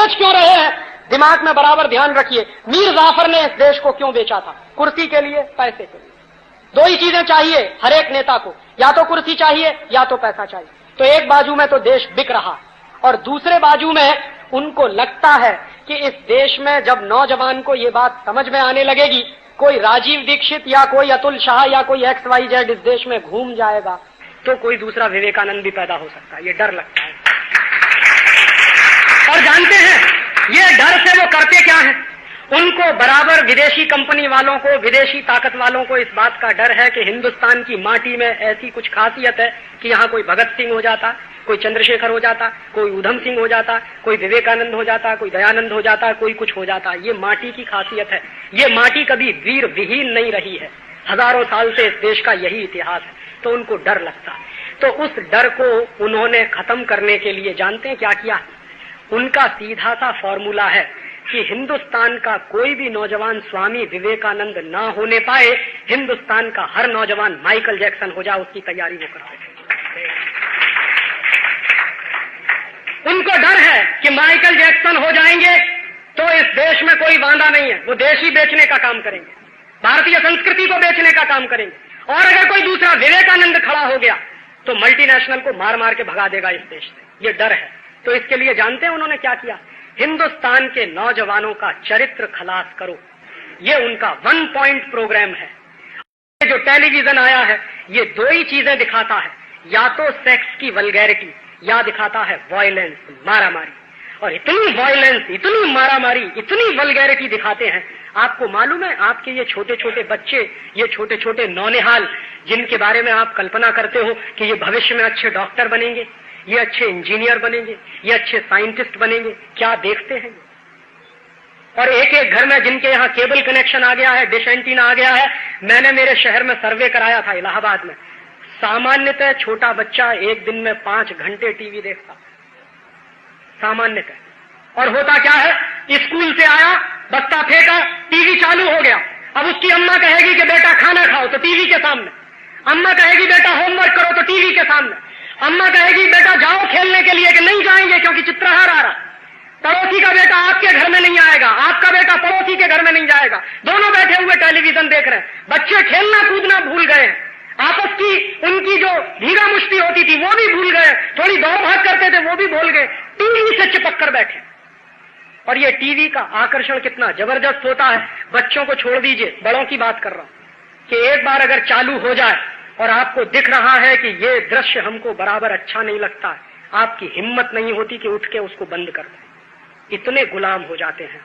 बेच क्यों रहे हैं, दिमाग में बराबर ध्यान रखिए। मीर जाफर ने इस देश को क्यों बेचा था? कुर्सी के लिए, पैसे के लिए। दो ही चीजें चाहिए हर एक नेता को, या तो कुर्सी चाहिए या तो पैसा चाहिए। तो एक बाजू में तो देश बिक रहा और दूसरे बाजू में उनको लगता है कि इस देश में जब नौजवान को ये बात समझ में आने लगेगी, कोई राजीव दीक्षित या कोई अतुल शाह या कोई XYZ इस देश में घूम जाएगा, तो कोई दूसरा विवेकानंद भी पैदा हो सकता है। ये डर लगता है। और जानते हैं ये डर से वो करते क्या है? उनको बराबर विदेशी कंपनी वालों को, विदेशी ताकत वालों को इस बात का डर है कि हिंदुस्तान की माटी में ऐसी कुछ खासियत है कि यहाँ कोई भगत सिंह हो जाता, कोई चंद्रशेखर हो जाता, कोई उधम सिंह हो जाता, कोई विवेकानंद हो जाता, कोई दयानंद हो जाता, कोई कुछ हो जाता। ये माटी की खासियत है। ये माटी कभी वीर विहीन नहीं रही है। हजारों साल से इस देश का यही इतिहास है। तो उनको डर लगता है। तो उस डर को उन्होंने खत्म करने के लिए जानते हैं क्या किया? उनका सीधा सा फॉर्मूला है कि हिंदुस्तान का कोई भी नौजवान स्वामी विवेकानंद ना होने पाए, हिंदुस्तान का हर नौजवान माइकल जैक्सन हो जाए, उसकी तैयारी वो करते हैं। उनको डर है कि माइकल जैक्सन हो जाएंगे तो इस देश में कोई वांदा नहीं है, वो देश ही बेचने का काम करेंगे, भारतीय संस्कृति को बेचने का काम करेंगे। और अगर कोई दूसरा विवेकानंद खड़ा हो गया तो मल्टीनेशनल को मार मार के भगा देगा इस देश से। ये डर है। तो इसके लिए जानते हैं उन्होंने क्या किया? हिंदुस्तान के नौजवानों का चरित्र खलास करो, ये उनका 1 पॉइंट प्रोग्राम है। जो टेलीविजन आया है ये दो ही चीजें दिखाता है, या तो सेक्स की वल्गैरिटी या दिखाता है वायलेंस, मारामारी। और इतनी वायलेंस, इतनी मारामारी, इतनी वल्गैरिटी दिखाते हैं। आपको मालूम है आपके ये छोटे छोटे बच्चे, ये छोटे छोटे नौनिहाल जिनके बारे में आप कल्पना करते हो कि ये भविष्य में अच्छे डॉक्टर बनेंगे, ये अच्छे इंजीनियर बनेंगे, ये अच्छे साइंटिस्ट बनेंगे, क्या देखते हैं? और एक एक घर में जिनके यहाँ केबल कनेक्शन आ गया है, डिश एंटीना आ गया है। मैंने मेरे शहर में सर्वे कराया था इलाहाबाद में, सामान्यतः छोटा बच्चा एक दिन में 5 घंटे टीवी देखता, सामान्यतः। और होता क्या है? स्कूल से आया, बस्ता फेंका, टीवी चालू हो गया। अब उसकी अम्मा कहेगी कि बेटा खाना खाओ, तो टीवी के सामने। अम्मा कहेगी बेटा होमवर्क करो, तो टीवी के सामने। अम्मा कहेगी बेटा जाओ खेलने के लिए, कि नहीं जाएंगे क्योंकि चित्रहार आ रहा। पड़ोसी का बेटा आपके घर में नहीं आएगा, आपका बेटा पड़ोसी के घर में नहीं जाएगा। दोनों बैठे हुए टेलीविजन देख रहे हैं। बच्चे खेलना कूदना भूल गए हैं, आपस की उनकी जो धीरा मुश्ती होती थी वो भी भूल गए, थोड़ी दौड़ भाग करते थे वो भी भूल गए, टीवी से चिपक कर बैठे। और ये टीवी का आकर्षण कितना जबरदस्त होता है। बच्चों को छोड़ दीजिए, बड़ों की बात कर रहा हूं कि एक बार अगर चालू हो जाए और आपको दिख रहा है कि ये दृश्य हमको बराबर अच्छा नहीं लगता है, आपकी हिम्मत नहीं होती कि उठ के उसको बंद कर दें। इतने गुलाम हो जाते हैं।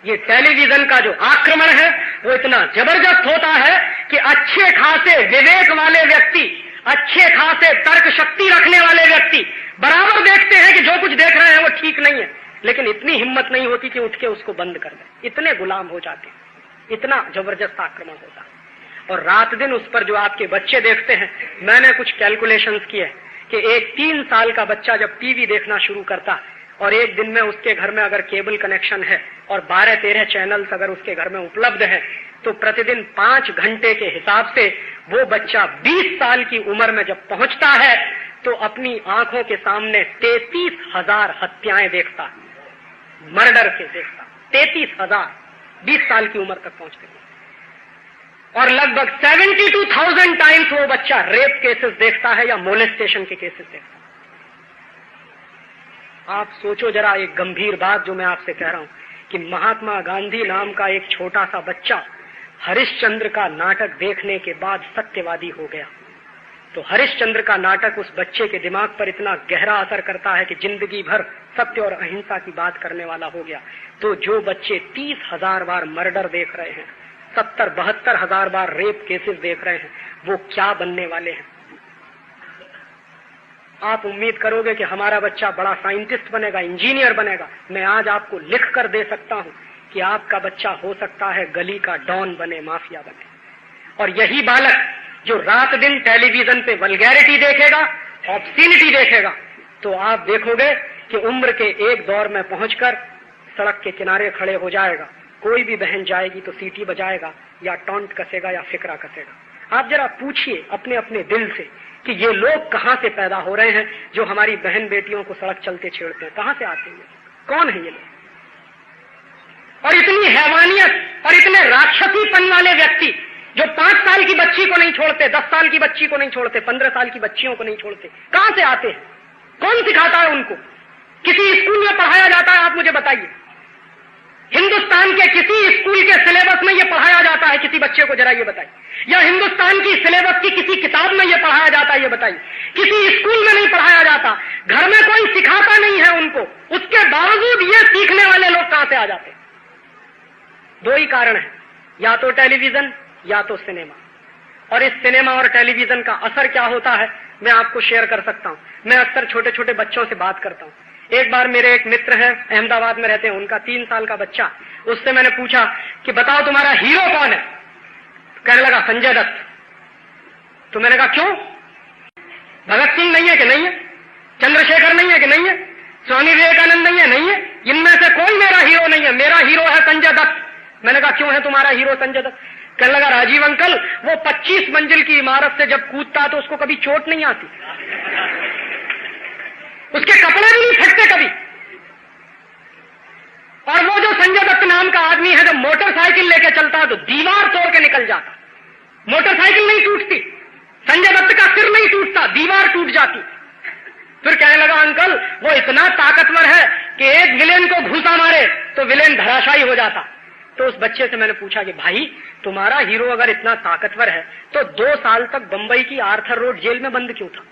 ये टेलीविजन का जो आक्रमण है वो इतना जबरदस्त होता है कि अच्छे खासे विवेक वाले व्यक्ति, अच्छे खासे तर्क शक्ति रखने वाले व्यक्ति बराबर देखते हैं कि जो कुछ देख रहे हैं वो ठीक नहीं है, लेकिन इतनी हिम्मत नहीं होती कि उठ के उसको बंद कर दें। इतने गुलाम हो जाते हैं, इतना जबरदस्त आक्रमण होता है। और रात दिन उस पर जो आपके बच्चे देखते हैं, मैंने कुछ कैलकुलेशंस किए कि एक 3 साल का बच्चा जब टीवी देखना शुरू करता और एक दिन में उसके घर में अगर केबल कनेक्शन है और 12-13 चैनल्स अगर उसके घर में उपलब्ध है, तो प्रतिदिन 5 घंटे के हिसाब से वो बच्चा 20 साल की उम्र में जब पहुंचता है तो अपनी आंखों के सामने 33,000 हत्याएं देखता है, मर्डर के देखता। 33,000 20 साल की उम्र तक पहुंचते हैं। और लगभग 72,000 टाइम्स वो बच्चा रेप केसेस देखता है या मोलेस्टेशन के केसेस देखता है। आप सोचो जरा एक गंभीर बात जो मैं आपसे कह रहा हूं कि महात्मा गांधी नाम का एक छोटा सा बच्चा हरिश्चंद्र का नाटक देखने के बाद सत्यवादी हो गया। तो हरिश्चंद्र का नाटक उस बच्चे के दिमाग पर इतना गहरा असर करता है कि जिंदगी भर सत्य और अहिंसा की बात करने वाला हो गया। तो जो बच्चे 30,000 बार मर्डर देख रहे हैं, 70-72,000 बार रेप केसेस देख रहे हैं, वो क्या बनने वाले हैं? आप उम्मीद करोगे कि हमारा बच्चा बड़ा साइंटिस्ट बनेगा, इंजीनियर बनेगा। मैं आज आपको लिख कर दे सकता हूं कि आपका बच्चा हो सकता है गली का डॉन बने, माफिया बने। और यही बालक जो रात दिन टेलीविजन पे वल्गैरिटी देखेगा, ऑब्स्सीनिटी देखेगा, तो आप देखोगे कि उम्र के एक दौर में पहुंचकर सड़क के किनारे खड़े हो जाएगा। कोई भी बहन जाएगी तो सीटी बजाएगा या टॉन्ट कसेगा या फिकरा कसेगा। आप जरा पूछिए अपने अपने दिल से कि ये लोग कहां से पैदा हो रहे हैं जो हमारी बहन बेटियों को सड़क चलते छेड़ते हैं। कहां से आते हैं? कौन है ये लोग? और इतनी हैवानियत और इतने राक्षसीपन वाले व्यक्ति जो 5 साल की बच्ची को नहीं छोड़ते, 10 साल की बच्ची को नहीं छोड़ते, 15 साल की बच्चियों को नहीं छोड़ते, कहां से आते हैं? कौन सिखाता है उनको? किसी स्कूल में पढ़ाया जाता है? आप मुझे बताइए, हिंदुस्तान के किसी स्कूल के सिलेबस में यह पढ़ाया जाता है? किसी बच्चे को जरा ये बताइए। या हिंदुस्तान की सिलेबस की किसी किताब में यह पढ़ाया जाता है? ये बताइए। किसी स्कूल में नहीं पढ़ाया जाता, घर में कोई सिखाता नहीं है उनको, उसके बावजूद ये सीखने वाले लोग कहां से आ जाते हैं? 2 ही कारण है, या तो टेलीविजन या तो सिनेमा। और इस सिनेमा और टेलीविजन का असर क्या होता है मैं आपको शेयर कर सकता हूं। मैं अक्सर छोटे छोटे बच्चों से बात करता हूं। एक बार मेरे एक मित्र हैं, अहमदाबाद में रहते हैं, उनका 3 साल का बच्चा, उससे मैंने पूछा कि बताओ तुम्हारा हीरो कौन है? कहने लगा संजय दत्त। तो मैंने कहा क्यों? भगत सिंह नहीं है कि नहीं है? चंद्रशेखर नहीं है कि नहीं है? स्वामी विवेकानंद नहीं है? नहीं है। इनमें से कोई मेरा हीरो नहीं है, मेरा हीरो है संजय दत्त। मैंने कहा क्यों है तुम्हारा हीरो संजय दत्त? कहने लगा राजीव अंकल, वो 25 मंजिल की इमारत से जब कूदता तो उसको कभी चोट नहीं आती, उसके कपड़े भी नहीं फटते कभी। और वो जो संजय दत्त नाम का आदमी है, जब मोटरसाइकिल लेके चलता है तो दीवार तोड़ के निकल जाता। मोटरसाइकिल नहीं टूटती, संजय दत्त का सिर नहीं टूटता, दीवार टूट जाती। फिर कहने लगा अंकल, वो इतना ताकतवर है कि एक विलेन को घूसा मारे तो विलेन धराशायी हो जाता। तो उस बच्चे से मैंने पूछा कि भाई तुम्हारा हीरो अगर इतना ताकतवर है तो 2 साल तक बंबई की आर्थर रोड जेल में बंद क्यों था?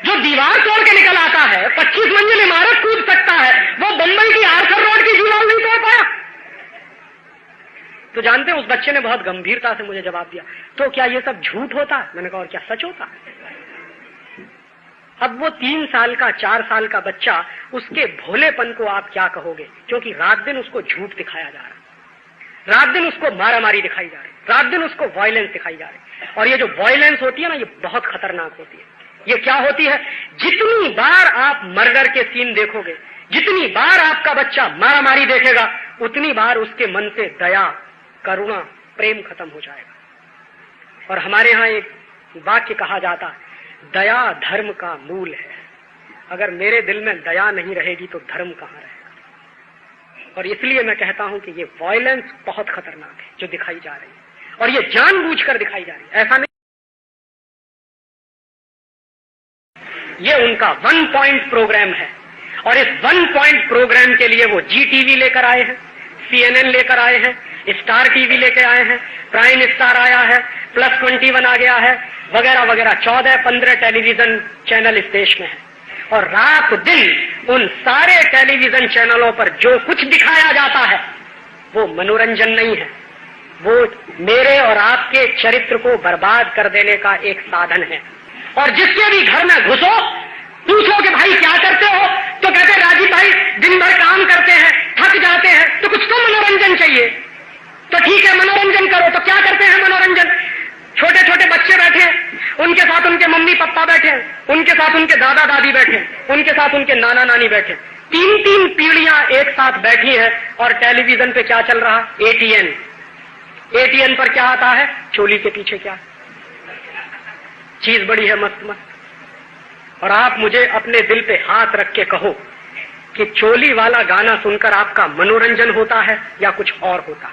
जो दीवार तोड़ के निकल आता है, 25 मंजिल इमारत कूद सकता है, वो बंबई की आर्थर रोड की दीवार नहीं तोड़ पाया। तो जानते हैं, उस बच्चे ने बहुत गंभीरता से मुझे जवाब दिया, तो क्या ये सब झूठ होता? मैंने कहा और क्या सच होता? अब वो 3 साल का 4 साल का बच्चा, उसके भोलेपन को आप क्या कहोगे? क्योंकि रात दिन उसको झूठ दिखाया जा रहा है, रात दिन उसको मारामारी दिखाई जा रही, रात दिन उसको वायलेंस दिखाई जा रही। और ये जो वायलेंस होती है ना, ये बहुत खतरनाक होती है। ये क्या होती है? जितनी बार आप मर्डर के सीन देखोगे, जितनी बार आपका बच्चा मारामारी देखेगा, उतनी बार उसके मन से दया, करुणा, प्रेम खत्म हो जाएगा। और हमारे यहां एक वाक्य कहा जाता है, दया धर्म का मूल है। अगर मेरे दिल में दया नहीं रहेगी तो धर्म कहां रहेगा? और इसलिए मैं कहता हूं कि ये वायलेंस बहुत खतरनाक है जो दिखाई जा रही है, और ये जानबूझकर दिखाई जा रही है, ऐसा नहीं। ये उनका 1 पॉइंट प्रोग्राम है, और इस 1 पॉइंट प्रोग्राम के लिए वो जी टीवी लेकर आए हैं, CNN लेकर आए हैं, स्टार टीवी लेकर आए हैं, प्राइम स्टार आया है, प्लस 21 आ गया है, वगैरह वगैरह 14-15 टेलीविजन चैनल इस देश में है। और रात दिन उन सारे टेलीविजन चैनलों पर जो कुछ दिखाया जाता है वो मनोरंजन नहीं है, वो मेरे और आपके चरित्र को बर्बाद कर देने का एक साधन है। और जिसके भी घर में घुसो, पूछो कि भाई क्या करते हो, तो कहते राजीव भाई दिन भर काम करते हैं, थक जाते हैं, तो कुछ तो मनोरंजन चाहिए। तो ठीक है, मनोरंजन करो। तो क्या करते हैं मनोरंजन? छोटे छोटे बच्चे बैठे हैं, उनके साथ उनके मम्मी पापा बैठे हैं, उनके साथ उनके दादा दादी बैठे हैं, उनके साथ उनके नाना नानी बैठे हैं। 3-3 पीढ़ियां एक साथ बैठी है, और टेलीविजन पे क्या चल रहा? ATN पर क्या आता है? चोली के पीछे क्या चीज बड़ी है, मस्त मस्त। और आप मुझे अपने दिल पे हाथ रख के कहो कि चोली वाला गाना सुनकर आपका मनोरंजन होता है या कुछ और होता?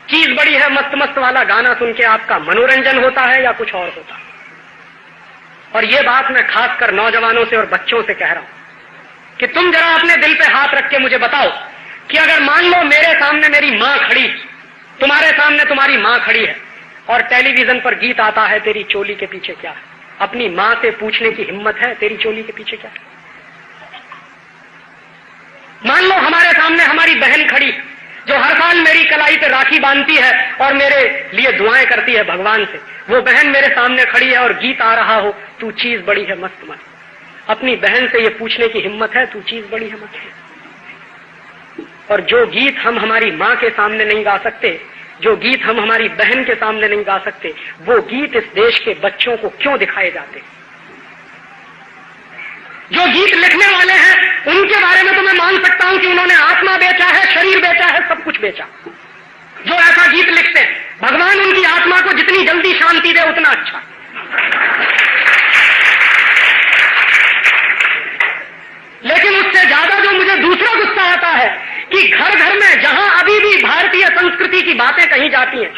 चीज बड़ी है मस्त मस्त वाला गाना सुन के आपका मनोरंजन होता है या कुछ और होता? और ये बात मैं खासकर नौजवानों से और बच्चों से कह रहा हूं कि तुम जरा अपने दिल पे हाथ रख के मुझे बताओ कि अगर मान लो मेरे सामने मेरी मां खड़ी, तुम्हारे सामने तुम्हारी मां खड़ी है, और टेलीविजन पर गीत आता है तेरी चोली के पीछे क्या है, अपनी मां से पूछने की हिम्मत है तेरी चोली के पीछे क्या है? मान लो हमारे सामने हमारी बहन खड़ी जो हर साल मेरी कलाई पे राखी बांधती है और मेरे लिए दुआएं करती है भगवान से, वो बहन मेरे सामने खड़ी है और गीत आ रहा हो, तू चीज बड़ी है मस्त मस्त। अपनी बहन से ये पूछने की हिम्मत है, तू चीज बड़ी है मस्त। और जो गीत हम हमारी मां के सामने नहीं गा सकते, जो गीत हम हमारी बहन के सामने नहीं गा सकते, वो गीत इस देश के बच्चों को क्यों दिखाए जाते? जो गीत लिखने वाले हैं उनके बारे में तो मैं मान सकता हूं कि उन्होंने आत्मा बेचा है, शरीर बेचा है, सब कुछ बेचा। जो ऐसा गीत लिखते हैं भगवान उनकी आत्मा को जितनी जल्दी शांति दे उतना अच्छा। लेकिन उससे ज्यादा जो मुझे दूसरा गुस्सा आता है कि घर घर में जहां अभी भी भारतीय संस्कृति की बातें कही जाती हैं,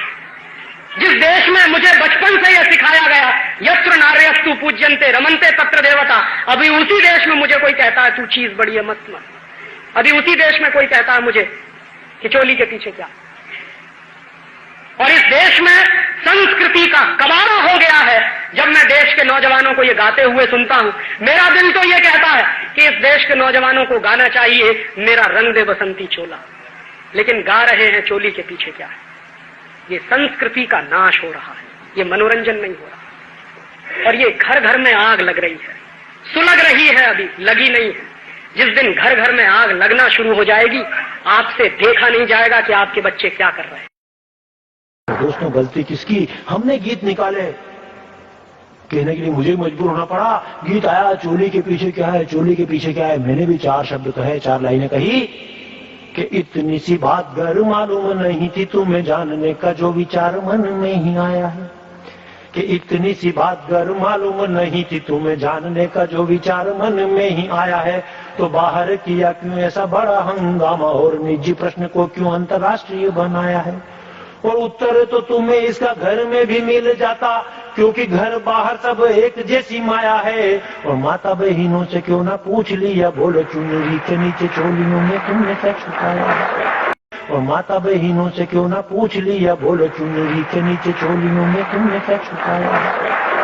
जिस देश में मुझे बचपन से यह सिखाया गया यत्र नार्यस्तु पूज्यन्ते रमन्ते तत्र देवता, अभी उसी देश में मुझे कोई कहता है तू चीज बड़ी है मत मत। अभी उसी देश में कोई कहता है मुझे कि चोली के पीछे क्या। और इस देश में संस्कृति का कबाड़ा हो गया है। जब मैं देश के नौजवानों को ये गाते हुए सुनता हूं, मेरा दिल तो ये कहता है कि इस देश के नौजवानों को गाना चाहिए मेरा रंग दे बसंती चोला, लेकिन गा रहे हैं चोली के पीछे क्या है। ये संस्कृति का नाश हो रहा है, ये मनोरंजन नहीं हो रहा। और ये घर घर में आग लग रही है, सुलग रही है, अभी लगी नहीं है। जिस दिन घर घर में आग लगना शुरू हो जाएगी, आपसे देखा नहीं जाएगा कि आपके बच्चे क्या कर रहे हैं। दोस्तों, गलती किसकी? हमने गीत निकाले, कहने के लिए मुझे मजबूर होना पड़ा। गीत आया चोली के पीछे क्या है, चोली के पीछे क्या है। मैंने भी 4 शब्द कहे, 4 लाइनें कही कि इतनी सी बात घर मालूम नहीं थी तुम्हें, जानने का जो विचार मन में ही आया है। कि इतनी सी बात घर मालूम नहीं थी तुम्हें, जानने का जो विचार मन में ही आया है। तो बाहर किया क्यों ऐसा बड़ा हंगामा, और निजी प्रश्न को क्यों अंतर्राष्ट्रीय बनाया है। और उत्तर तो तुम्हें इसका घर में भी मिल जाता, क्योंकि घर बाहर सब एक जैसी माया है। और माता बहनों से क्यों ना पूछ लिया, बोलो चुनरी के नीचे चोलियों में तुमने क्या छुपाया है। और माता बहनों से क्यों ना पूछ लिया, बोलो चुनरी के नीचे चोलियों में तुमने क्या छुपाया है।